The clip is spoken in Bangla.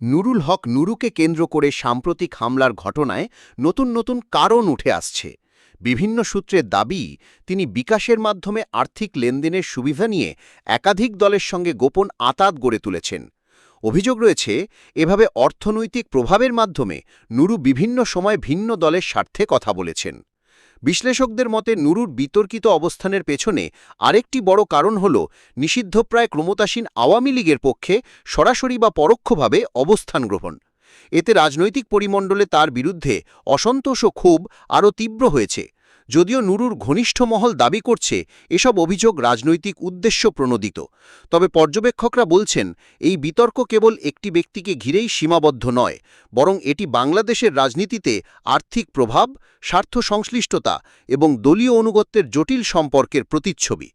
নুরুল হক নুরুকে কেন্দ্র করে সাম্প্রতিক হামলার ঘটনায় নতুন নতুন কারণ উঠে আসছে। বিভিন্ন সূত্রের দাবি, তিনি বিকাশের মাধ্যমে আর্থিক লেনদেনের সুবিধা নিয়ে একাধিক দলের সঙ্গে গোপন আঁতাত গড়ে তুলেছেন। অভিযোগ রয়েছে, এভাবে অর্থনৈতিক প্রভাবের মাধ্যমে নুরু বিভিন্ন সময় ভিন্ন দলের স্বার্থে কথা বলেছেন। বিশ্লেষকদের মতে নুরুর বিতর্কিত অবস্থানের পেছনে আরেকটি বড় কারণ হল নিষিদ্ধপ্রায় ক্ষমতাসীন আওয়ামী লীগের পক্ষে সরাসরি বা পরোক্ষভাবে অবস্থান গ্রহণ। এতে রাজনৈতিক পরিমণ্ডলে তার বিরুদ্ধে অসন্তোষ ও ক্ষোভ আরও তীব্র হয়েছে। যদিও নুরুর ঘনিষ্ঠ মহল দাবি করছে এসব অভিযোগ রাজনৈতিক উদ্দেশ্য প্রণোদিত, তবে পর্যবেক্ষকরা বলছেন এই বিতর্ক কেবল একটি ব্যক্তিকে ঘিরেই সীমাবদ্ধ নয়, বরং এটি বাংলাদেশের রাজনীতিতে আর্থিক প্রভাব, স্বার্থ সংশ্লিষ্টতা এবং দলীয় অনুগত্যের জটিল সম্পর্কের প্রতিচ্ছবি।